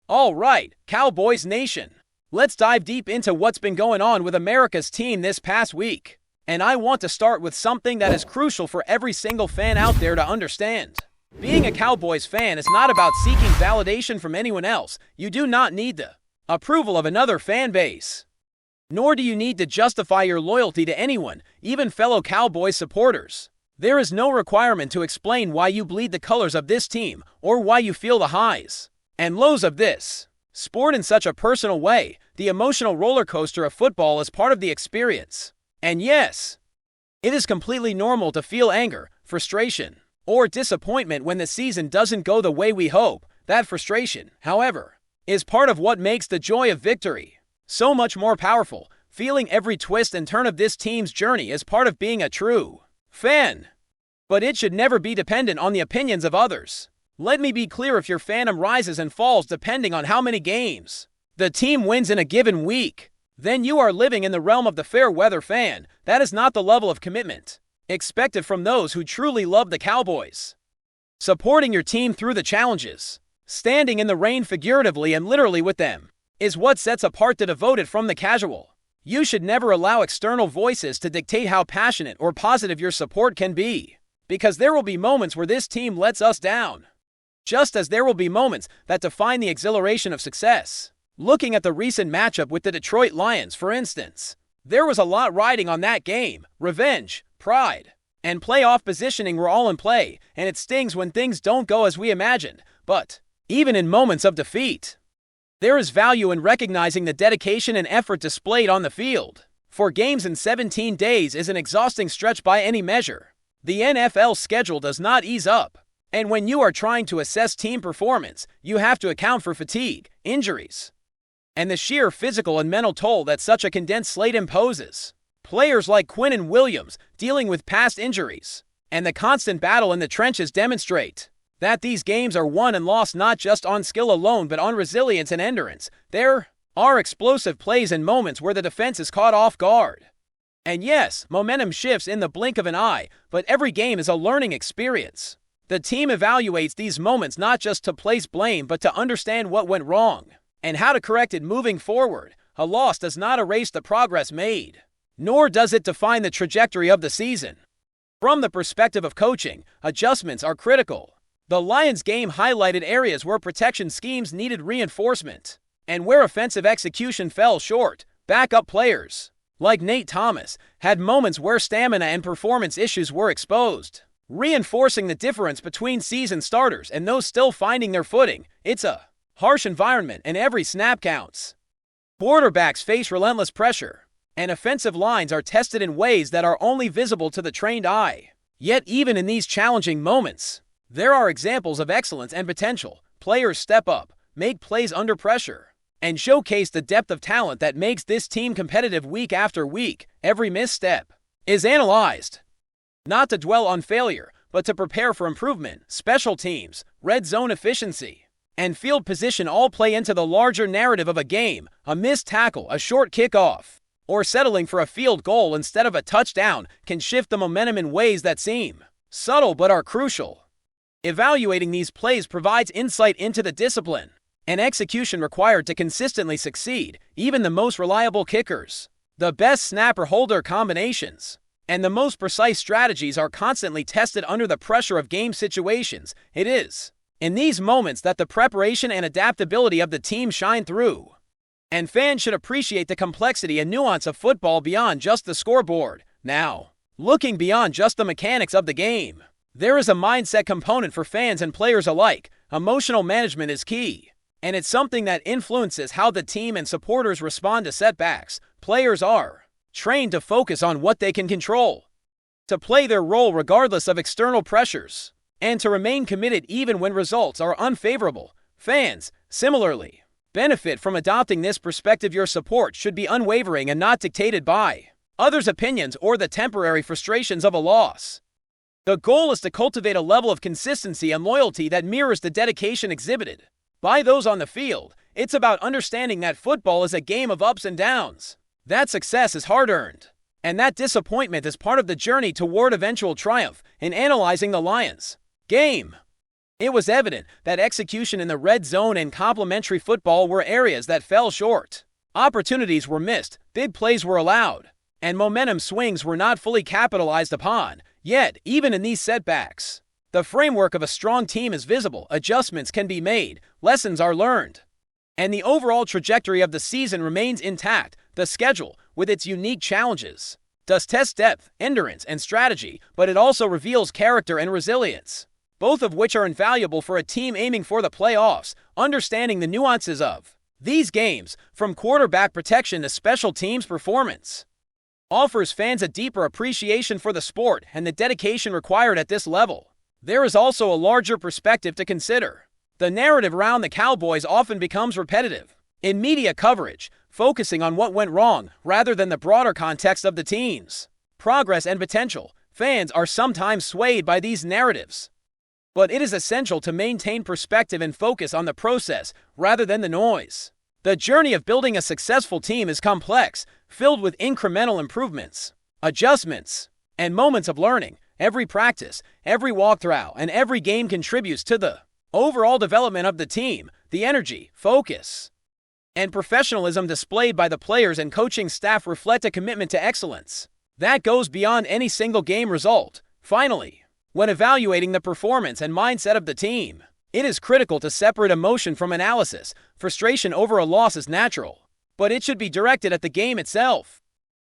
All right, Cowboys Nation. Let's dive deep into what's been going on with America's team this past week. And I want to start with something that is crucial for every single fan out there to understand. Being a Cowboys fan is not about seeking validation from anyone else. You do not need the approval of another fan base. Nor do you need to justify your loyalty to anyone, even fellow Cowboys supporters. There is no requirement to explain why you bleed the colors of this team or why you feel the highs and lows of this sport in such a personal way. The emotional roller coaster of football is part of the experience. And yes, it is completely normal to feel anger, frustration, or disappointment when the season doesn't go the way we hope. That frustration, however, is part of what makes the joy of victory so much more powerful. Feeling every twist and turn of this team's journey is part of being a true fan. But it should never be dependent on the opinions of others. Let me be clear, if your fandom rises and falls depending on how many games the team wins in a given week, then you are living in the realm of the fair weather fan. That is not the level of commitment expected from those who truly love the Cowboys. Supporting your team through the challenges, standing in the rain figuratively and literally with them, is what sets apart the devoted from the casual. You should never allow external voices to dictate how passionate or positive your support can be, because there will be moments where this team lets us down, just as there will be moments that define the exhilaration of success. Looking at the recent matchup with the Detroit Lions, for instance, there was a lot riding on that game. Revenge, pride, and playoff positioning were all in play, and it stings when things don't go as we imagined. But even in moments of defeat, there is value in recognizing the dedication and effort displayed on the field. 4 games in 17 days is an exhausting stretch by any measure. The NFL schedule does not ease up, and when you are trying to assess team performance, you have to account for fatigue, injuries, and the sheer physical and mental toll that such a condensed slate imposes. Players like Quinnen Williams dealing with past injuries and the constant battle in the trenches demonstrate that these games are won and lost not just on skill alone but on resilience and endurance. There are explosive plays and moments where the defense is caught off guard. And yes, momentum shifts in the blink of an eye, but every game is a learning experience. The team evaluates these moments not just to place blame but to understand what went wrong and how to correct it moving forward. A loss does not erase the progress made, nor does it define the trajectory of the season. From the perspective of coaching, adjustments are critical. The Lions game highlighted areas where protection schemes needed reinforcement and where offensive execution fell short. Backup players, like Nate Thomas, had moments where stamina and performance issues were exposed, reinforcing the difference between seasoned starters and those still finding their footing. It's a harsh environment and every snap counts. Quarterbacks face relentless pressure, and offensive lines are tested in ways that are only visible to the trained eye. Yet even in these challenging moments, there are examples of excellence and potential. Players step up, make plays under pressure, and showcase the depth of talent that makes this team competitive week after week. Every misstep is analyzed, not to dwell on failure, but to prepare for improvement. Special teams, red zone efficiency, and field position all play into the larger narrative of a game. A missed tackle, a short kickoff, or settling for a field goal instead of a touchdown can shift the momentum in ways that seem subtle but are crucial. Evaluating these plays provides insight into the discipline and execution required to consistently succeed. Even the most reliable kickers, the best snapper-holder combinations, and the most precise strategies are constantly tested under the pressure of game situations. It is in these moments that the preparation and adaptability of the team shine through. And fans should appreciate the complexity and nuance of football beyond just the scoreboard. Now, looking beyond just the mechanics of the game, there is a mindset component for fans and players alike. Emotional management is key, and it's something that influences how the team and supporters respond to setbacks. Players are trained to focus on what they can control, to play their role regardless of external pressures, and to remain committed even when results are unfavorable. Fans, similarly, benefit from adopting this perspective. Your support should be unwavering and not dictated by others' opinions or the temporary frustrations of a loss. The goal is to cultivate a level of consistency and loyalty that mirrors the dedication exhibited by those on the field. It's about understanding that football is a game of ups and downs, that success is hard-earned, and that disappointment is part of the journey toward eventual triumph. In analyzing the Lions game, It was evident that execution in the red zone and complementary football were areas that fell short. Opportunities were missed, big plays were allowed, and momentum swings were not fully capitalized upon. Yet, even in these setbacks, the framework of a strong team is visible, adjustments can be made, lessons are learned, and the overall trajectory of the season remains intact. The schedule, with its unique challenges, does test depth, endurance, and strategy, but it also reveals character and resilience, both of which are invaluable for a team aiming for the playoffs. Understanding the nuances of these games, from quarterback protection to special teams performance, offers fans a deeper appreciation for the sport and the dedication required at this level. There is also a larger perspective to consider. The narrative around the Cowboys often becomes repetitive in media coverage, focusing on what went wrong rather than the broader context of the team's progress and potential. Fans are sometimes swayed by these narratives, but it is essential to maintain perspective and focus on the process rather than the noise. The journey of building a successful team is complex, filled with incremental improvements, adjustments, and moments of learning. Every practice, every walkthrough, and every game contributes to the overall development of the team. The energy, focus, and professionalism displayed by the players and coaching staff reflect a commitment to excellence that goes beyond any single game result. Finally, when evaluating the performance and mindset of the team, it is critical to separate emotion from analysis. Frustration over a loss is natural, but it should be directed at the game itself,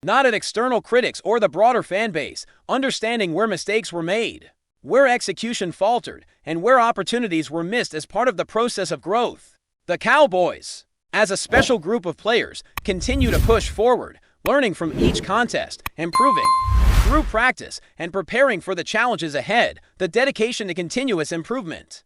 not at external critics or the broader fan base. Understanding where mistakes were made, where execution faltered, and where opportunities were missed as part of the process of growth. The Cowboys, as a special group of players, continue to push forward, learning from each contest, improving through practice, and preparing for the challenges ahead. The dedication to continuous improvement,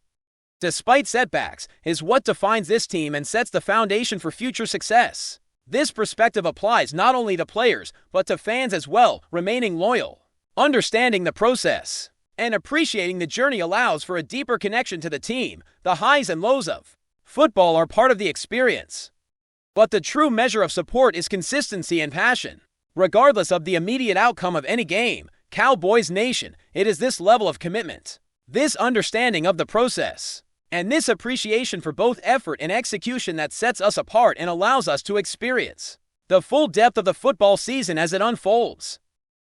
despite setbacks, is what defines this team and sets the foundation for future success. This perspective applies not only to players, but to fans as well. Remaining loyal, understanding the process, and appreciating the journey allows for a deeper connection to the team. The highs and lows of football are part of the experience, but the true measure of support is consistency and passion. Regardless of the immediate outcome of any game, Cowboys Nation, it is this level of commitment, this understanding of the process, and this appreciation for both effort and execution that sets us apart and allows us to experience the full depth of the football season as it unfolds.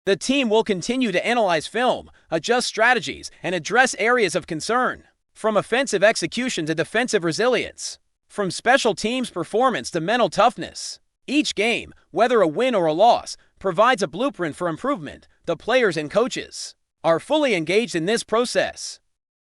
The team will continue to analyze film, adjust strategies, and address areas of concern, from offensive execution to defensive resilience, from special teams performance to mental toughness. Each game, whether a win or a loss, provides a blueprint for improvement. The players and coaches are fully engaged in this process,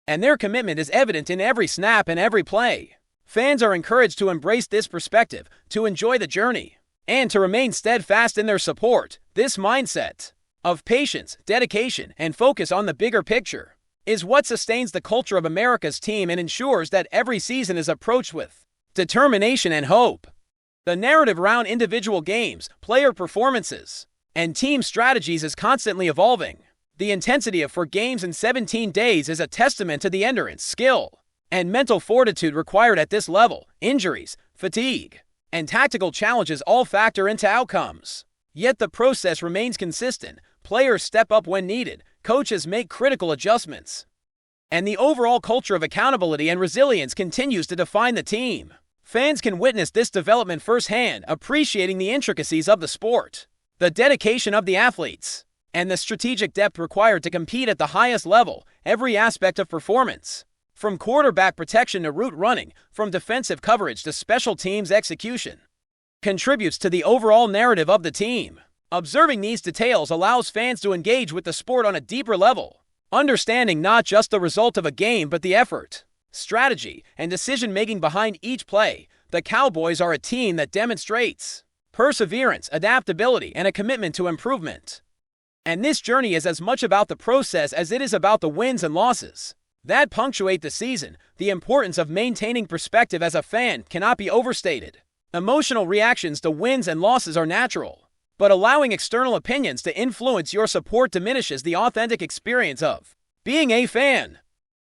and their commitment is evident in every snap and every play. Fans are encouraged to embrace this perspective, to enjoy the journey, and to remain steadfast in their support. This mindset of patience, dedication, and focus on the bigger picture is what sustains the culture of America's team and ensures that every season is approached with determination and hope. The narrative around individual games, player performances, and team strategies is constantly evolving. The intensity of 4 games in 17 days is a testament to the endurance, skill, and mental fortitude required at this level. Injuries, fatigue, and tactical challenges all factor into outcomes. Yet the process remains consistent. Players step up when needed, coaches make critical adjustments, and the overall culture of accountability and resilience continues to define the team. Fans can witness this development firsthand, appreciating the intricacies of the sport, the dedication of the athletes, and the strategic depth required to compete at the highest level. Every aspect of performance, from quarterback protection to route running, from defensive coverage to special teams execution, contributes to the overall narrative of the team. Observing these details allows fans to engage with the sport on a deeper level, understanding not just the result of a game but the effort, strategy, and decision-making behind each play. The Cowboys are a team that demonstrates perseverance, adaptability, and a commitment to improvement. And this journey is as much about the process as it is about the wins and losses that punctuate the season. The importance of maintaining perspective as a fan cannot be overstated. Emotional reactions to wins and losses are natural, but allowing external opinions to influence your support diminishes the authentic experience of being a fan.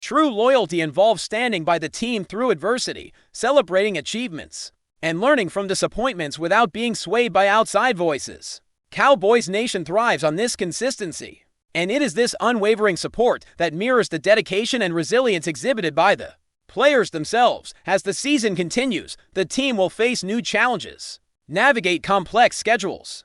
True loyalty involves standing by the team through adversity, celebrating achievements, and learning from disappointments without being swayed by outside voices. Cowboys Nation thrives on this consistency, And it is this unwavering support that mirrors the dedication and resilience exhibited by the players themselves. As the season continues, the team will face new challenges, navigate complex schedules,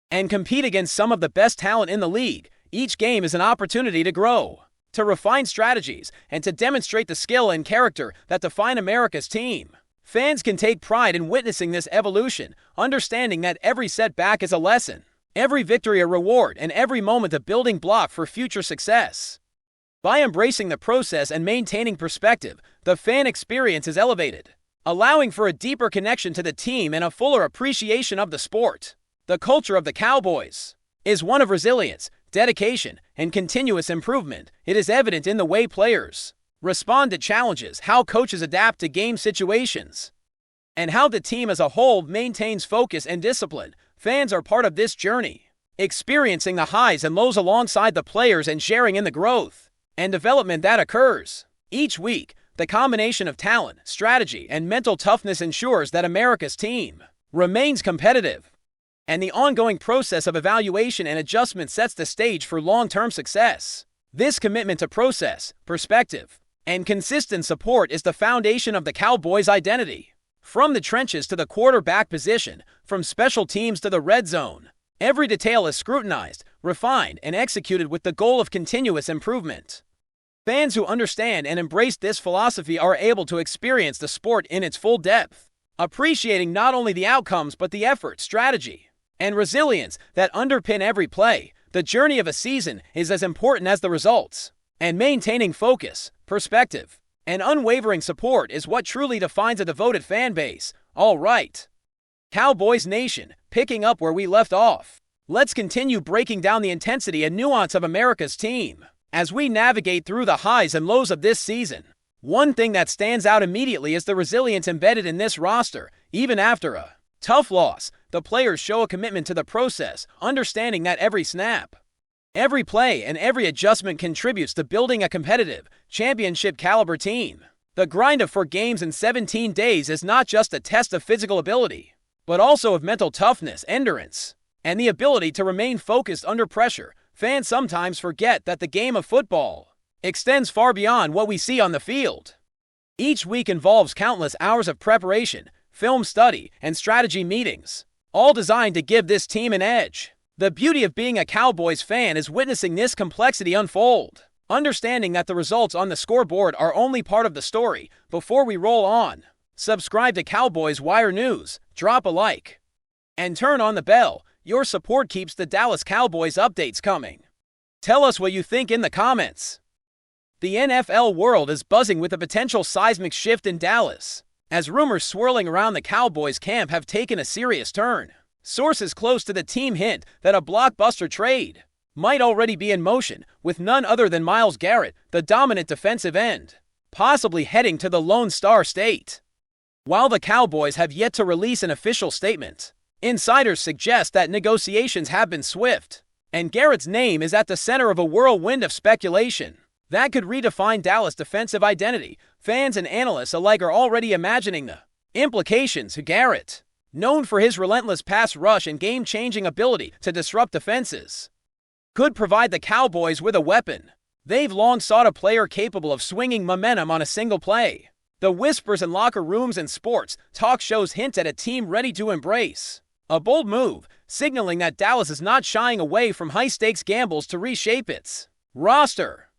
and compete against some of the best talent in the league. Each game is an opportunity to grow, to refine strategies, and to demonstrate the skill and character that define America's team. Fans can take pride in witnessing this evolution, understanding that every setback is a lesson, every victory a reward, and every moment a building block for future success. By embracing the process and maintaining perspective, the fan experience is elevated, allowing for a deeper connection to the team and a fuller appreciation of the sport. The culture of the Cowboys is one of resilience, dedication, and continuous improvement. It is evident in the way players respond to challenges, how coaches adapt to game situations, and how the team as a whole maintains focus and discipline. Fans are part of this journey, experiencing the highs and lows alongside the players and sharing in the growth and development that occurs. Each week, the combination of talent, strategy, and mental toughness ensures that America's team remains competitive, and the ongoing process of evaluation and adjustment sets the stage for long-term success. This commitment to process, perspective, and consistent support is the foundation of the Cowboys' identity. From the trenches to the quarterback position, from special teams to the red zone, every detail is scrutinized, refined, and executed with the goal of continuous improvement. Fans who understand and embrace this philosophy are able to experience the sport in its full depth, appreciating not only the outcomes but the effort, strategy, and resilience that underpin every play. The journey of a season is as important as the results, and maintaining focus, perspective, and unwavering support is what truly defines a devoted fan base. All right, Cowboys Nation, picking up where we left off, let's continue breaking down the intensity and nuance of America's team. As we navigate through the highs and lows of this season, one thing that stands out immediately is the resilience embedded in this roster. Even after a tough loss, the players show a commitment to the process, understanding that every snap, every play, and every adjustment contributes to building a competitive, championship-caliber team. The grind of 4 games in 17 days is not just a test of physical ability, but also of mental toughness, endurance, and the ability to remain focused under pressure. Fans sometimes forget that the game of football extends far beyond what we see on the field. Each week involves countless hours of preparation, film study, and strategy meetings, all designed to give this team an edge. The beauty of being a Cowboys fan is witnessing this complexity unfold, understanding that the results on the scoreboard are only part of the story. Before we roll on, subscribe to Cowboys Wire News, drop a like, and turn on the bell. Your support keeps the Dallas Cowboys updates coming. Tell us what you think in the comments. The NFL world is buzzing with a potential seismic shift in Dallas, as rumors swirling around the Cowboys camp have taken a serious turn. Sources close to the team hint that a blockbuster trade might already be in motion, with none other than Myles Garrett, the dominant defensive end, possibly heading to the Lone Star State. While the Cowboys have yet to release an official statement, insiders suggest that negotiations have been swift, and Garrett's name is at the center of a whirlwind of speculation that could redefine Dallas' defensive identity. Fans and analysts alike are already imagining the implications. Garrett, known for his relentless pass rush and game-changing ability to disrupt defenses, could provide the Cowboys with a weapon. They've long sought a player capable of swinging momentum on a single play. The whispers in locker rooms and sports talk shows hint at a team ready to embrace a bold move, signaling that Dallas is not shying away from high-stakes gambles to reshape its roster.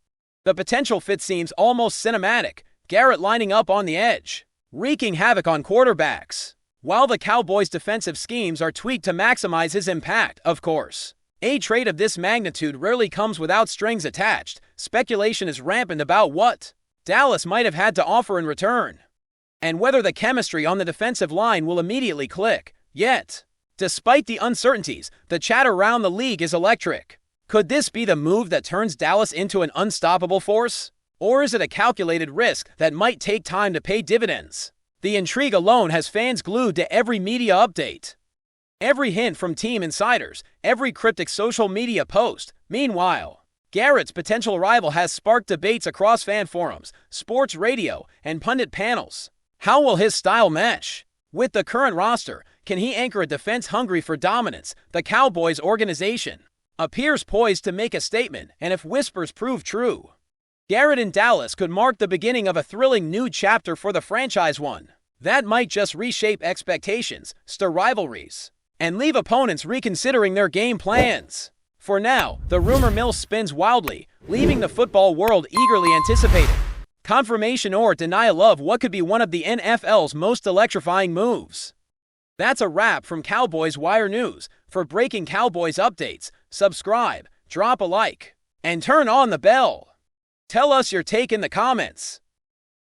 The potential fit seems almost cinematic, Garrett lining up on the edge, wreaking havoc on quarterbacks, while the Cowboys' defensive schemes are tweaked to maximize his impact. Of course, a trade of this magnitude rarely comes without strings attached. Speculation is rampant about what Dallas might have had to offer in return, and whether the chemistry on the defensive line will immediately click. Yet, despite the uncertainties, the chatter around the league is electric. Could this be the move that turns Dallas into an unstoppable force? Or is it a calculated risk that might take time to pay dividends? The intrigue alone has fans glued to every media update, every hint from team insiders, every cryptic social media post. Meanwhile, Garrett's potential arrival has sparked debates across fan forums, sports radio, and pundit panels. How will his style mesh with the current roster? Can he anchor a defense hungry for dominance? The Cowboys organization appears poised to make a statement, and if whispers prove true, Garrett in Dallas could mark the beginning of a thrilling new chapter for the franchise, one that might just reshape expectations, stir rivalries, and leave opponents reconsidering their game plans. For now, the rumor mill spins wildly, leaving the football world eagerly anticipating confirmation or denial of what could be one of the NFL's most electrifying moves. That's a wrap from Cowboys Wire News. For breaking Cowboys updates, subscribe, drop a like, and turn on the bell. Tell us your take in the comments.